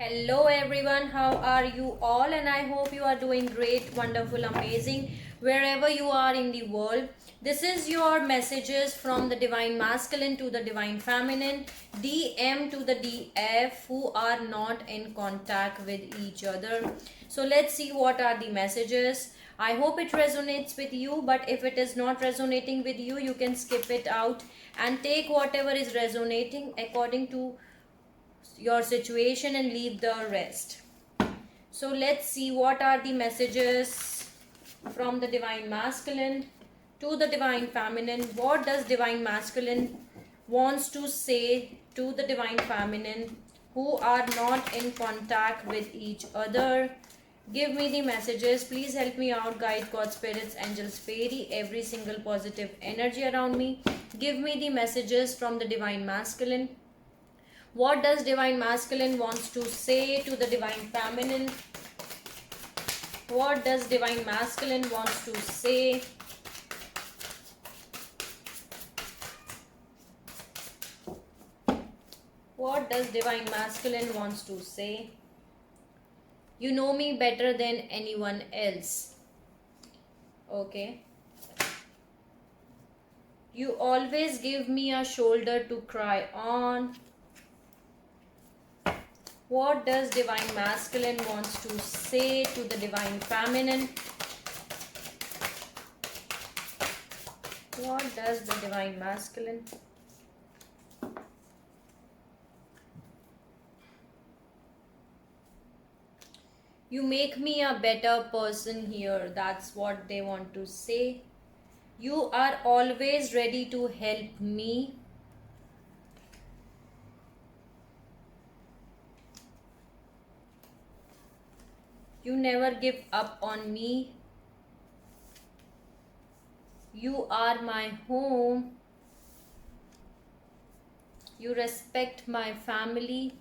Hello everyone, how are you all? And I hope you are doing great, wonderful, amazing wherever you are in the world. This is your messages from the divine masculine to the divine feminine, DM to the DF who are not in contact with each other. So let's see what are the messages. I hope it resonates with you, but if it is not resonating with you, you can skip it out and take whatever is resonating according to your situation and leave the rest. So let's see what are the messages from the divine masculine to the divine feminine. What does divine masculine wants to say to the divine feminine who are not in contact with each other? Give me the messages. Please help me out, guide, God, spirits, angels, fairy, every single positive energy around me. Give me the messages from the divine masculine. What does divine masculine wants to say to the divine feminine? What does divine masculine wants to say? What does divine masculine wants to say? You know me better than anyone else. Okay. You always give me a shoulder to cry on. What does divine masculine wants to say to the divine feminine? What does the divine masculine? You make me a better person here. That's what they want to say. You are always ready to help me. You never give up on me. You are my home. You respect my family.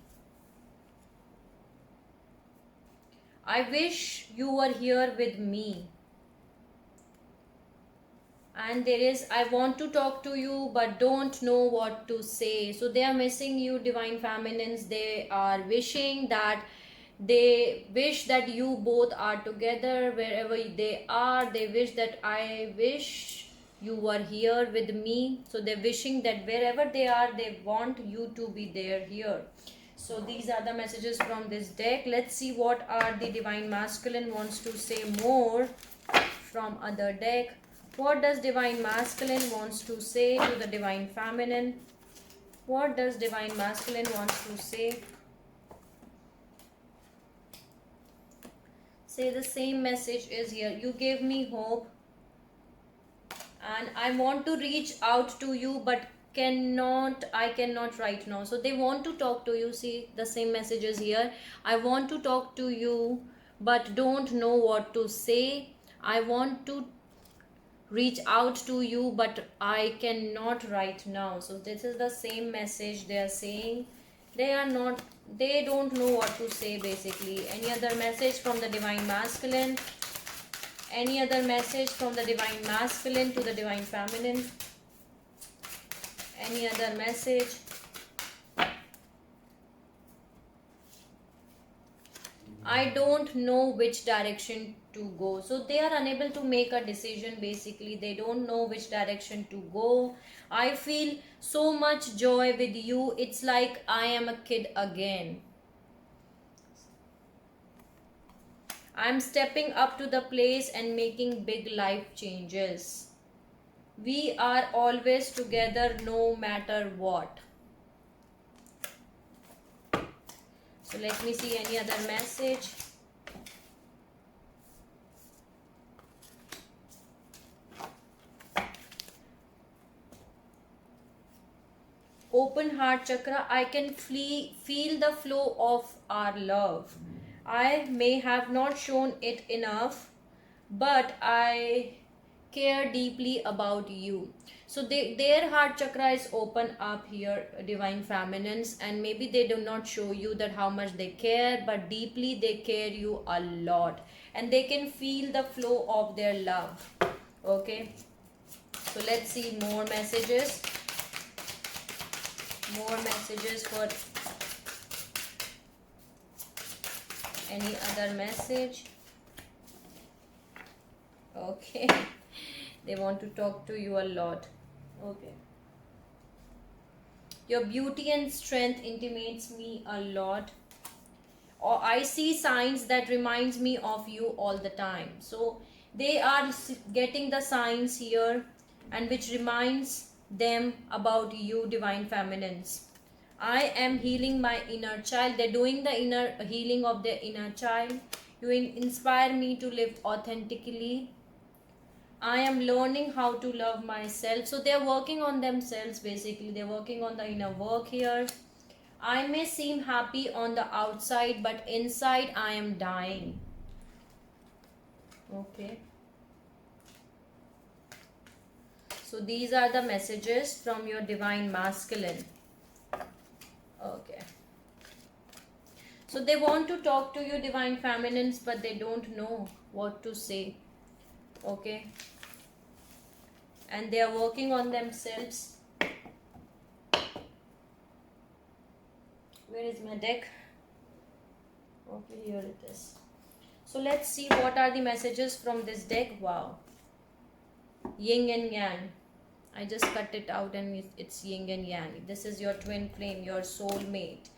I wish you were here with me. And there is, I want to talk to you but don't know what to say. So they are missing you, divine feminines. They are wishing that they wish that you both are together wherever they are. They wish that I wish you were here with me. So they're wishing that wherever they are, they want you to be there here. So these are the messages from this deck. Let's see what are the divine masculine wants to say more from other deck. What does divine masculine wants to say to the divine feminine? What does divine masculine wants to say? Say the same message is here. You gave me hope and I want to reach out to you but I cannot right now. So they want to talk to you. See the same messages here. I want to talk to you but don't know what to say. I want to reach out to you but I cannot right now. So this is the same message they are saying. They don't know what to say basically. Any other message from the divine masculine? Any other message from the divine masculine to the divine feminine? Any other message? I don't know which direction to go. So they are unable to make a decision basically. They don't know which direction to go. I feel so much joy with you. It's like I am a kid again. I'm stepping up to the place and making big life changes. We are always together no matter what. So let me see any other message. Open heart chakra. I can feel the flow of our love. I may have not shown it enough, but I care deeply about you. So their heart chakra is open up here, divine feminines, and maybe they do not show you that how much they care, but deeply they care you a lot and they can feel the flow of their love. Okay, so let's see more messages. More messages for Any other message? Okay. They want to talk to you a lot. Okay. Your beauty and strength intimates me a lot. Or I see signs that reminds me of you all the time. So they are getting the signs here, and which reminds them about you, divine feminines. I am healing my inner child. They're doing the inner healing of their inner child. You inspire me to live authentically. I am learning how to love myself. So they're working on themselves basically. They're working on the inner work here. I may seem happy on the outside, but inside I am dying. Okay. So these are the messages from your divine masculine. Okay. So they want to talk to you, divine feminines, but they don't know what to say. Okay. And they are working on themselves. Where is my deck? Okay, here it is. So let's see what are the messages from this deck. Wow. Yin and Yang. I just cut it out and it's yin and yang. This is your twin flame, your soulmate.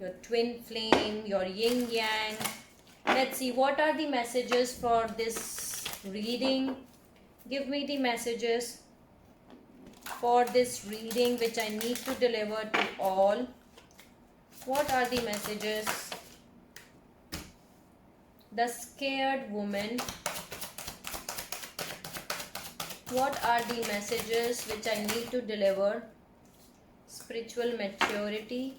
Your twin flame, your yin yang. Let's see what are the messages for this reading. Give me the messages for this reading which I need to deliver to all. What are the messages? The scared woman. What are the messages which I need to deliver? Spiritual maturity.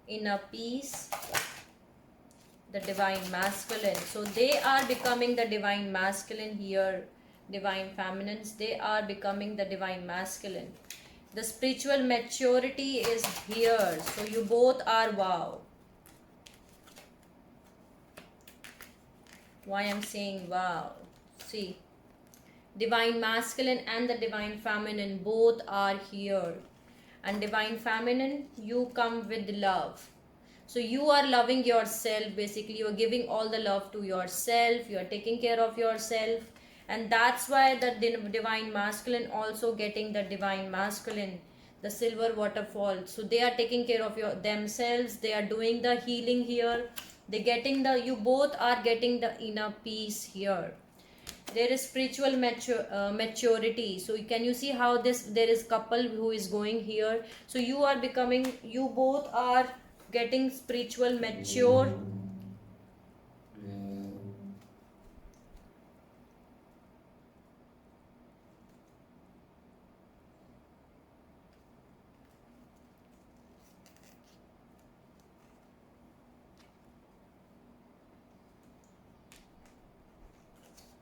Inner peace. The divine masculine. So they are becoming the divine masculine here. Divine feminines. They are becoming the divine masculine. The spiritual maturity is here. So you both are wow. Why I'm saying wow? See, divine masculine and the divine feminine both are here. And divine feminine, you come with love. So you are loving yourself. Basically, you are giving all the love to yourself. You are taking care of yourself. And that's why the divine masculine also getting the divine masculine, the silver waterfall. So they are taking care of themselves. They are doing the healing here. They getting the, you both are getting the inner peace here. There is spiritual maturity. So can you see how there is couple who is going here. So you are becoming, you both are getting spiritual mature.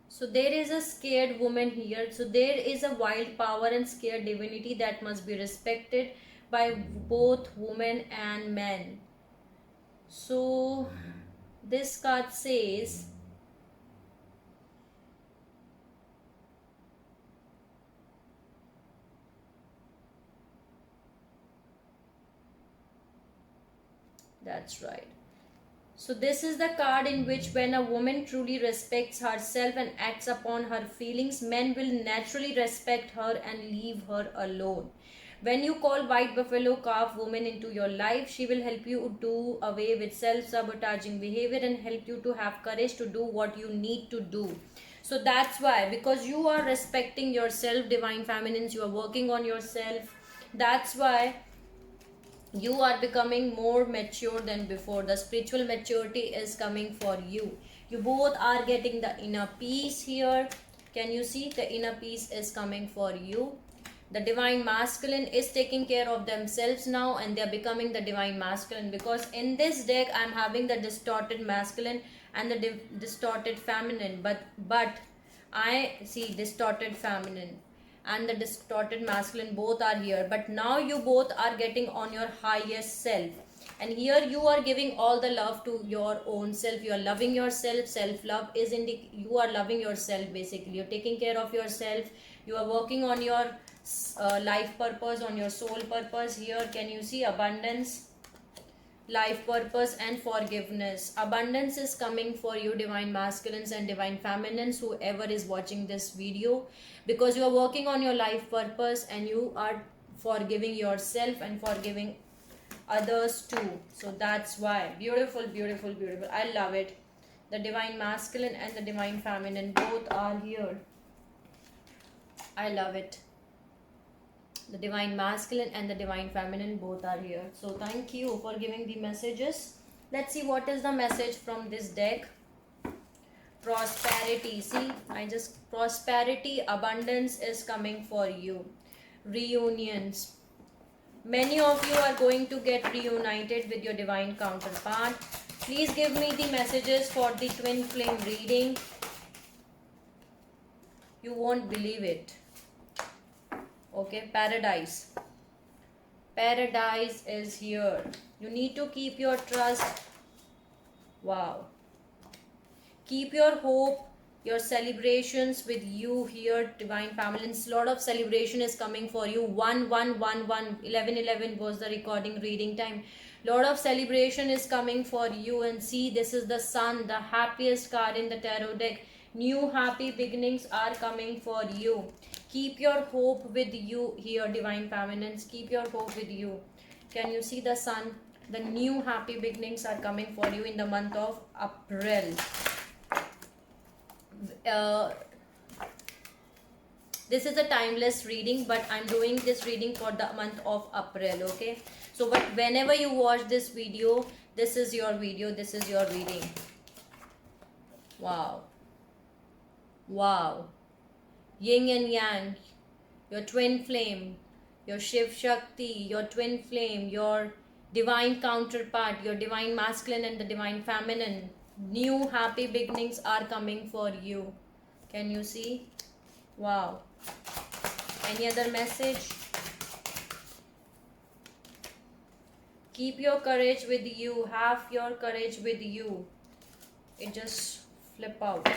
So there is a scared woman here. So there is a wild power and scared divinity that must be respected by both women and men. So this card says, that's right. So this is the card in which when a woman truly respects herself and acts upon her feelings, men will naturally respect her and leave her alone. When you call white buffalo calf woman into your life, she will help you do away with self-sabotaging behavior and help you to have courage to do what you need to do. So that's why, because you are respecting yourself, divine feminines, you are working on yourself. That's why you are becoming more mature than before. The spiritual maturity is coming for you. You both are getting the inner peace here. Can you see the inner peace is coming for you? The divine masculine is taking care of themselves now and they are becoming the divine masculine, because in this deck I'm having the distorted masculine and the distorted feminine, but I see distorted feminine and the distorted masculine both are here. But now you both are getting on your highest self, and here you are giving all the love to your own self. You are loving yourself. Self love is you are loving yourself. Basically, you're taking care of yourself. You are working on your life purpose, on your soul purpose. Here can you see abundance, life purpose, and forgiveness. Abundance is coming for you, divine masculines and divine feminines, whoever is watching this video, because you are working on your life purpose and you are forgiving yourself and forgiving others too. So that's why. Beautiful, beautiful, beautiful. I love it. The divine masculine and the divine feminine both are here. I love it. The divine masculine and the divine feminine both are here. So thank you for giving the messages. Let's see what is the message from this deck. Prosperity. See, prosperity, abundance is coming for you. Reunions. Many of you are going to get reunited with your divine counterpart. Please give me the messages for the twin flame reading. You won't believe it. Okay, paradise. Paradise is here. You need to keep your trust. Wow. Keep your hope, your celebrations with you here, divine feminines. Lot of celebration is coming for you. 1111 1111 was the recording reading time. Lot of celebration is coming for you. And see, this is the sun, the happiest card in the tarot deck. New happy beginnings are coming for you. Keep your hope with you here, divine feminines. Keep your hope with you. Can you see the sun? The new happy beginnings are coming for you in the month of April. This is a timeless reading, but I'm doing this reading for the month of April. Okay, so but whenever you watch this video, this is your video, this is your reading. Wow. Wow. Yin and yang, your twin flame, your Shiv Shakti, your twin flame, your divine counterpart, your divine masculine and the divine feminine. New happy beginnings are coming for you. Can you see? Wow. Any other message? Keep your courage with you. Have your courage with you. It just flip out.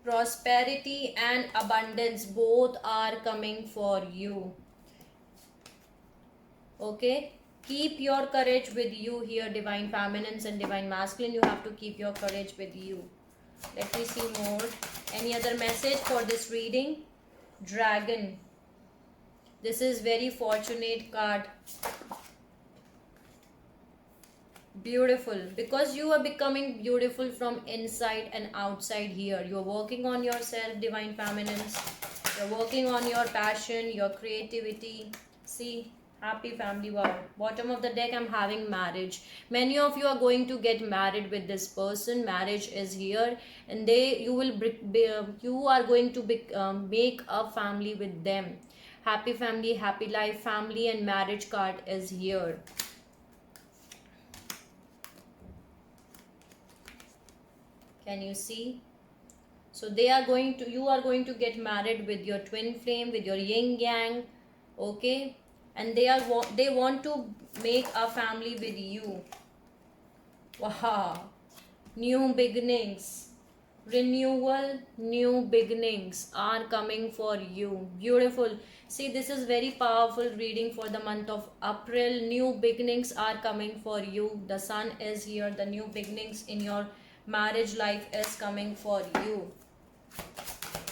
Prosperity and abundance both are coming for you. Okay, keep your courage with you here, divine feminines and divine masculine. You have to keep your courage with you. Let me see more. Any other message for this reading? Dragon. This is very fortunate card. Beautiful, because you are becoming beautiful from inside and outside here. You are working on yourself, divine feminines. You're working on your passion, your creativity. See, happy family. Wow. Bottom of the deck, I'm having marriage. Many of you are going to get married with this person. Marriage is here, and you are going to make a family with them. Happy family, happy life, family and marriage card is here. Can you see? So you are going to get married with your twin flame, with your yin yang. Okay, and they want to make a family with you. Wow. New beginnings, renewal, new beginnings are coming for you. Beautiful. See, this is very powerful reading for the month of April. New beginnings are coming for you. The sun is here. The new beginnings in your marriage life is coming for you.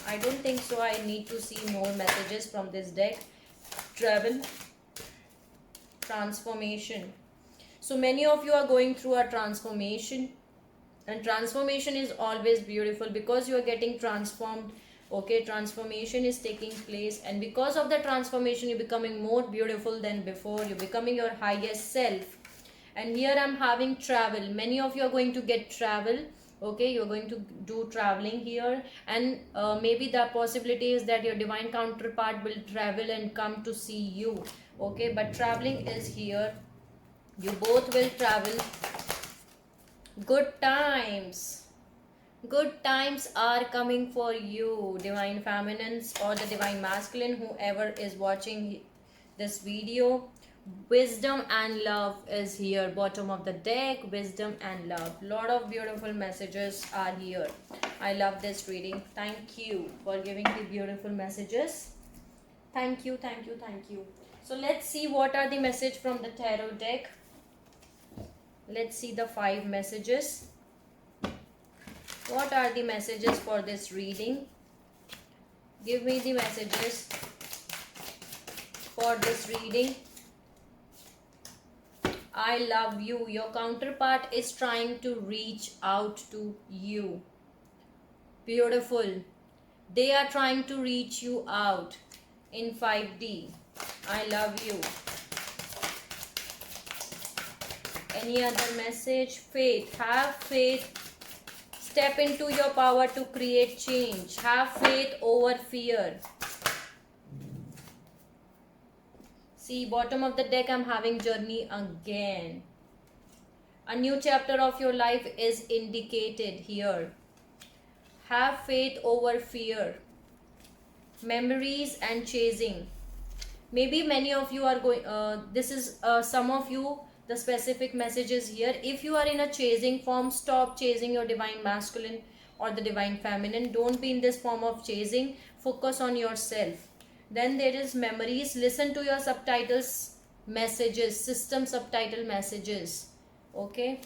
I don't think so. I need to see more messages from this deck. Travel, transformation. So many of you are going through a transformation, and transformation is always beautiful because you are getting transformed. Okay, transformation is taking place, and because of the transformation you're becoming more beautiful than before. You're becoming your highest self. And here I'm having travel. Many of you are going to get travel. Okay, you're going to do traveling here, and maybe the possibility is that your divine counterpart will travel and come to see you. Okay, but traveling is here. You both will travel. Good times. Good times are coming for you, divine feminines or the divine masculine, whoever is watching this video. Wisdom and love is here. Bottom of the deck, wisdom and love. Lot of beautiful messages are here. I love this reading. Thank you for giving the beautiful messages. Thank you, thank you, thank you. So let's see what are the message from the tarot deck. Let's see the 5 messages. What are the messages for this reading? Give me the messages for this reading. I love you. Your counterpart is trying to reach out to you. Beautiful. They are trying to reach you out in 5D. I love you. Any other message? Faith. Have faith. Step into your power to create change. Have faith over fear. See, bottom of the deck, I'm having journey again. A new chapter of your life is indicated here. Have faith over fear. Memories and chasing. Maybe many of you are going, this is some of you, the specific messages here. If you are in a chasing form, stop chasing your divine masculine or the divine feminine. Don't be in this form of chasing. Focus on yourself. Then there is memories. Listen to your subtitles messages, system subtitle messages. Okay.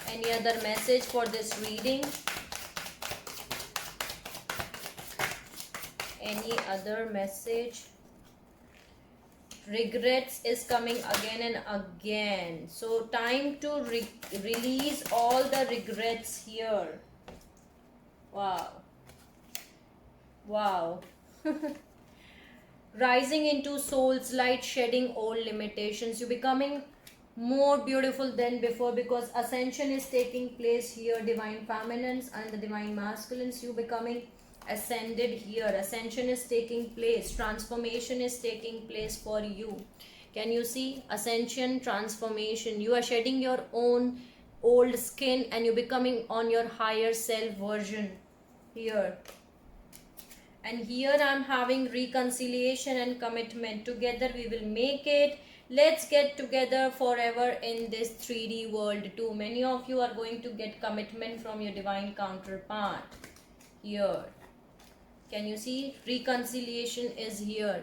Any other message for this reading? Any other message? Regrets is coming again and again. So time to release all the regrets here. Wow. Wow. Rising into soul's light, shedding old limitations. You're becoming more beautiful than before because ascension is taking place here. Divine feminines and the divine masculines, you becoming ascended here. Ascension is taking place. Transformation is taking place for you. Can you see? Ascension, transformation. You are shedding your own old skin and you're becoming on your higher self version here. And here I'm having reconciliation and commitment. Together we will make it. Let's get together forever in this 3D world too. Many of you are going to get commitment from your divine counterpart here. Can you see? Reconciliation is here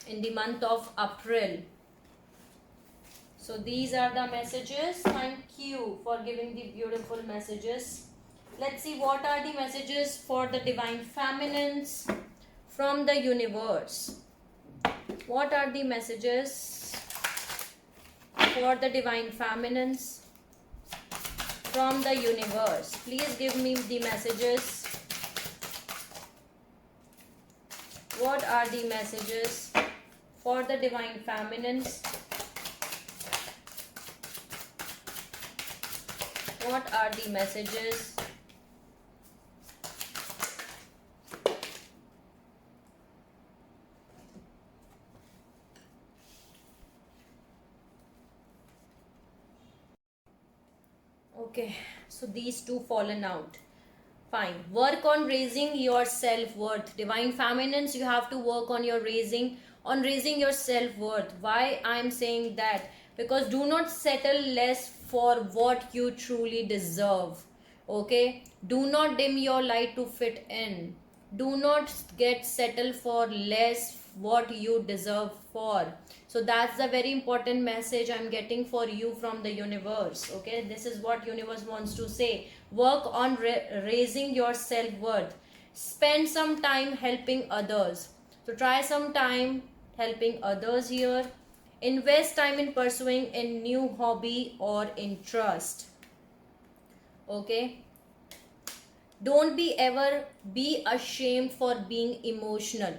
in the month of April. So these are the messages. Thank you for giving the beautiful messages. Let's see what are the messages for the divine feminines from the universe. What are the messages for the divine feminines from the universe? Please give me the messages. What are the messages for the divine feminines? What are the messages? Okay, so these two fallen out. Fine. Work on raising your self-worth. Divine feminines, you have to work on your raising your self-worth. Why I'm saying that? Because do not settle less for what you truly deserve. Okay? Do not dim your light to fit in. Do not get settled for less what you deserve for. So that's the very important message I'm getting for you from the universe. Okay, this is what universe wants to say. Work on raising your self-worth. Spend some time helping others. So try some time helping others here. Invest time in pursuing a new hobby or interest. Okay. Don't ever be ashamed for being emotional.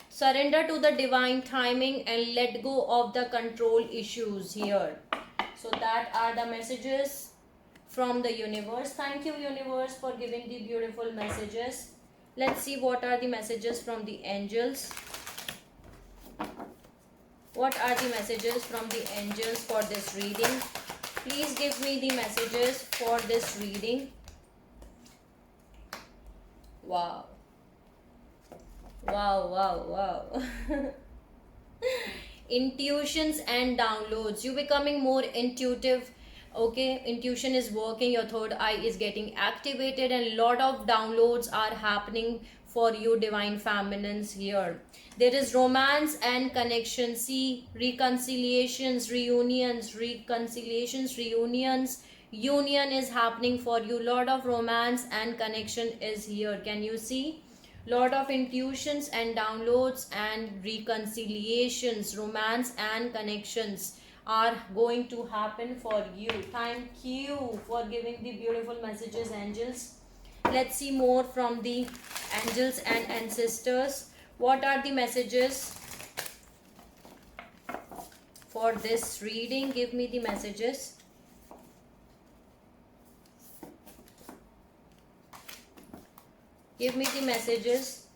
Surrender to the divine timing and let go of the control issues here. So that are the messages from the universe. Thank you, universe, for giving the beautiful messages. Let's see what are the messages from the angels. What are the messages from the angels for this reading? Please give me the messages for this reading. Wow. Wow, wow, wow. Intuitions and downloads. You becoming more intuitive Okay, intuition is working, your third eye is getting activated, and lot of downloads are happening for you divine feminines here. There is romance and connection. See, reconciliations, reunions, union is happening for you. Lot of romance and connection is here. Can you see? Lot of intuitions and downloads and reconciliations, romance and connections are going to happen for you. Thank you for giving the beautiful messages, angels. Let's see more from the angels and ancestors. What are the messages for this reading? Give me the messages. Give me the messages.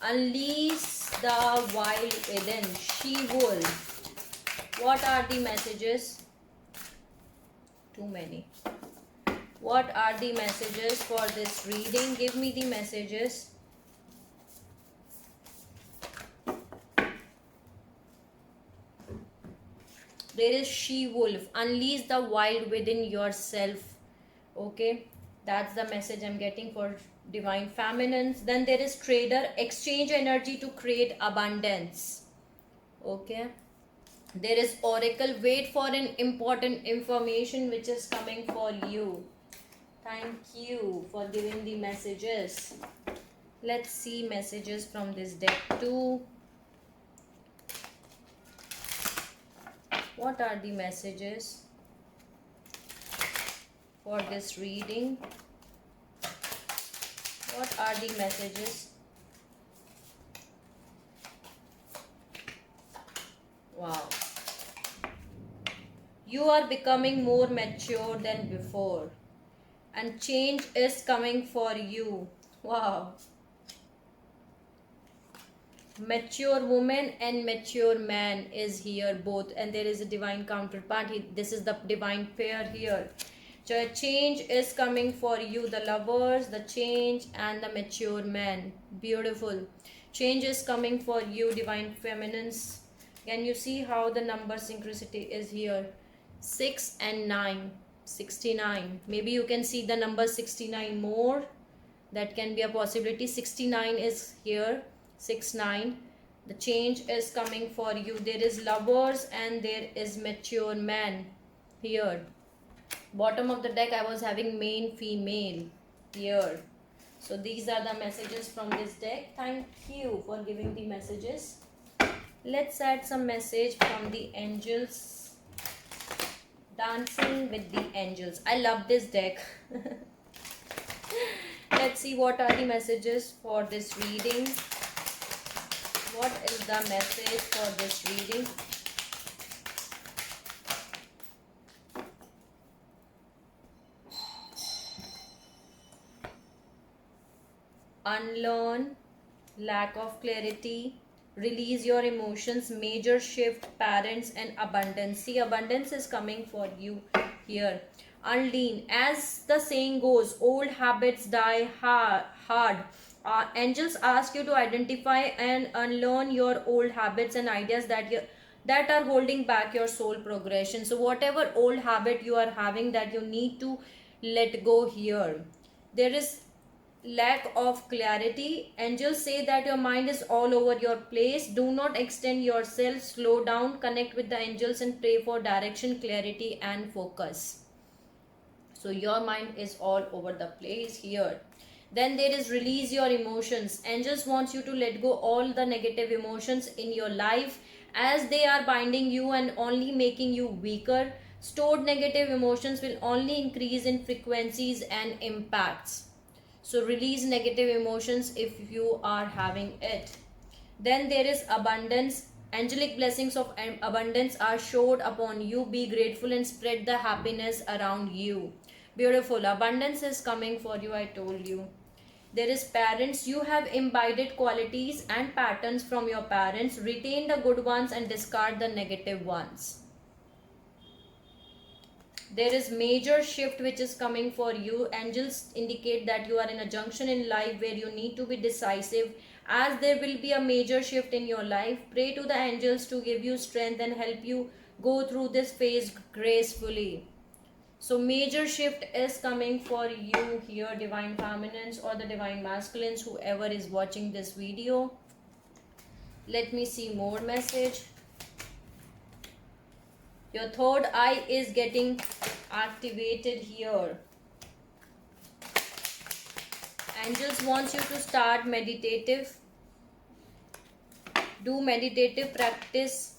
Unleash the wild within. She-wolf. What are the messages? Too many. What are the messages for this reading? Give me the messages. There is she-wolf. Unleash the wild within yourself. Okay. That's the message I'm getting for divine feminines. Then there is trader. Exchange energy to create abundance. Okay. There is oracle. Wait for an important information which is coming for you. Thank you for giving the messages. Let's see messages from this deck too. What are the messages for this reading? What are the messages? Wow. You are becoming more mature than before, and change is coming for you. Wow. Mature woman and mature man is here both, and there is a divine counterpart. This is the divine pair here. So change is coming for you, the lovers, the change, and the mature man. Beautiful. Change is coming for you, divine feminines. Can you see how the number synchronicity is here? 6 and 9. 69. Maybe you can see the number 69 more. That can be a possibility. 69 is here. 6-9. The change is coming for you. There is lovers and there is mature man here. Bottom of the deck I was having main female here. So these are the messages from this deck. Thank you for giving the messages. Let's add some message from the angels. Dancing with the angels. I love this deck. Let's see what are the messages for this reading. What is the message for this reading? Unlearn, lack of clarity, release your emotions, major shift, parents, and abundance. See, abundance is coming for you here. Unlean, as the saying goes, old habits die hard. Angels ask you to identify and unlearn your old habits and ideas that are holding back your soul progression. So whatever old habit you are having, that you need to let go here. There is lack of clarity. Angels say that your mind is all over your place. Do not extend yourself. Slow down, connect with the angels, and pray for direction, clarity, and focus. So your mind is all over the place here. Then there is release your emotions. Angels wants you to let go all the negative emotions in your life, as they are binding you and only making you weaker. Stored negative emotions will only increase in frequencies and impacts. So release negative emotions if you are having it. Then there is abundance. Angelic blessings of abundance are showered upon you. Be grateful and spread the happiness around you. Beautiful. Abundance is coming for you, I told you. There is parents. You have imbibed qualities and patterns from your parents. Retain the good ones and discard the negative ones. There is major shift which is coming for you. Angels indicate that you are in a junction in life where you need to be decisive, as there will be a major shift in your life. Pray to the angels to give you strength and help you go through this phase gracefully. So major shift is coming for you here, divine feminines or the divine masculines, whoever is watching this video. Let me see more message. Your third eye is getting activated here. Angels wants you to start meditative. Do meditative practice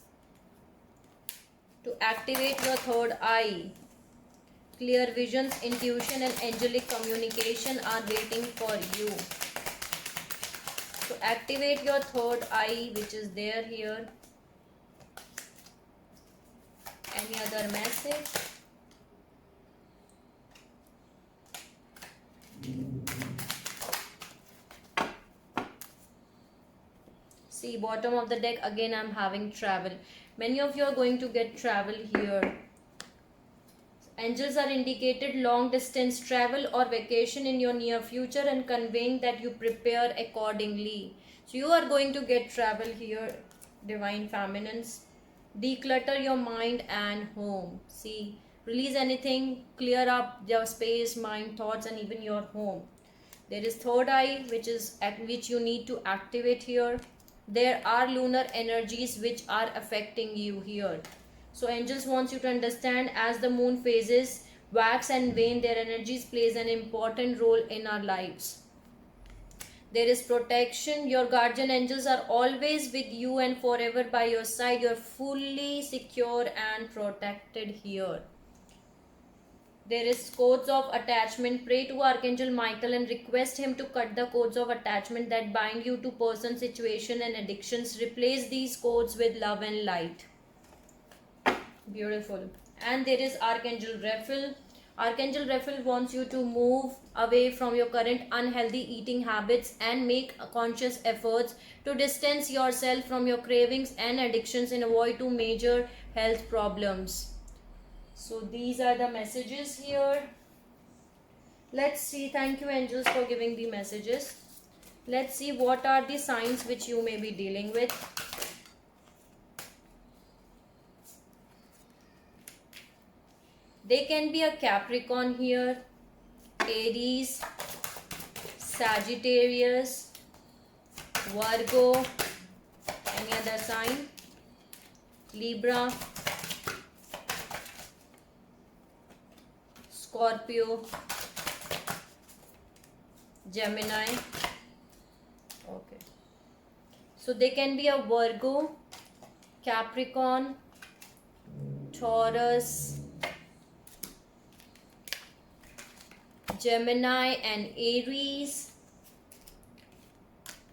to activate your third eye. Clear visions, intuition and angelic communication are waiting for you. So activate your third eye, which is there here. Any other message? See, bottom of the deck again I'm having travel. Many of you are going to get travel here. Angels are indicated long distance travel or vacation in your near future and conveying that you prepare accordingly. So you are going to get travel here, divine feminines. Declutter your mind and home. See, release anything, clear up your space, mind, thoughts and even your home. There is third eye which you need to activate here. There are lunar energies which are affecting you here. So angels wants you to understand, as the moon phases wax and wane, their energies plays an important role in our lives. There is protection. Your guardian angels are always with you and forever by your side. You are fully secure and protected here. There is codes of attachment. Pray to Archangel Michael and request him to cut the codes of attachment that bind you to person, situation and addictions. Replace these codes with love and light. Beautiful. And there is Archangel Raphael. Archangel Raphael wants you to move away from your current unhealthy eating habits and make conscious efforts to distance yourself from your cravings and addictions and avoid two major health problems. So these are the messages here. Let's see. Thank you, angels, for giving the messages. Let's see what are the signs which you may be dealing with. They can be a Capricorn here, Aries, Sagittarius, Virgo, any other sign, Libra, Scorpio, Gemini. Okay. So they can be a Virgo, Capricorn, Taurus, Gemini and Aries,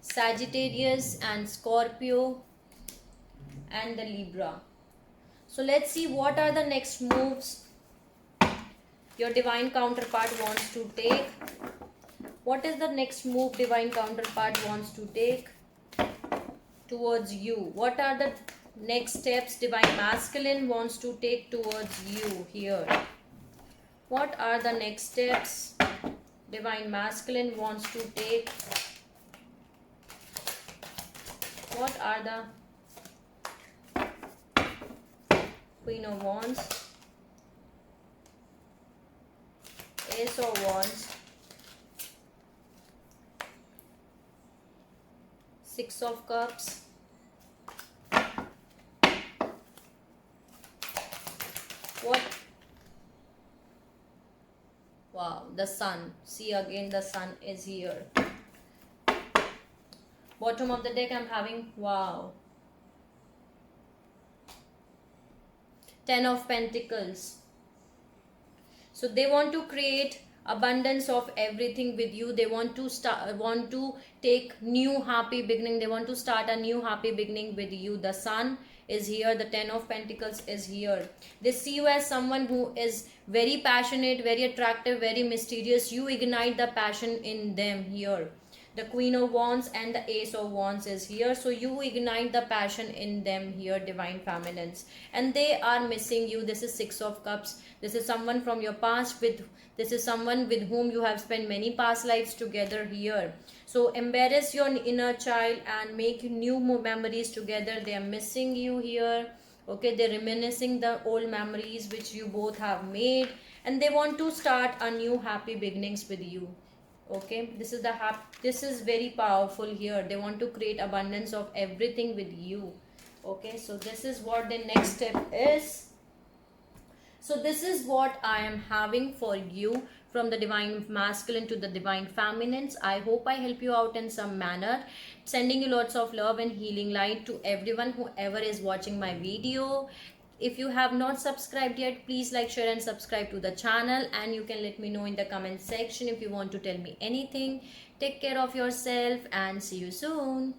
Sagittarius and Scorpio and the Libra. So let's see what are the next moves your divine counterpart wants to take. What is the next move divine counterpart wants to take towards you? What are the next steps divine masculine wants to take towards you here? What are the next steps divine masculine wants to take? What are the Queen of Wands, Ace of Wands, Six of Cups, what? Wow, the Sun. See, again the Sun is here. Bottom of the deck I'm having, wow, Ten of Pentacles. So they want to create abundance of everything with you. They want to take new happy beginning. They want to start a new happy beginning with you. The Sun is here, the Ten of Pentacles is here. They see you as someone who is very passionate, very attractive, very mysterious. You ignite the passion in them here. The Queen of Wands and the Ace of Wands is here. So you ignite the passion in them here, divine feminines. And they are missing you. This is Six of Cups. This is someone from your past. This is someone with whom you have spent many past lives together here. So embarrass your inner child and make new memories together. They are missing you here. Okay, they're reminiscing the old memories which you both have made, and they want to start a new happy beginnings with you. Okay, this is this is very powerful here. They want to create abundance of everything with you. Okay, so this is what the next step is. So this is what I am having for you from the divine masculine to the divine feminines. I hope I help you out in some manner. Sending you lots of love and healing light to everyone whoever is watching my video. If you have not subscribed yet, please like, share and subscribe to the channel, and you can let me know in the comment section if you want to tell me anything. Take care of yourself and see you soon.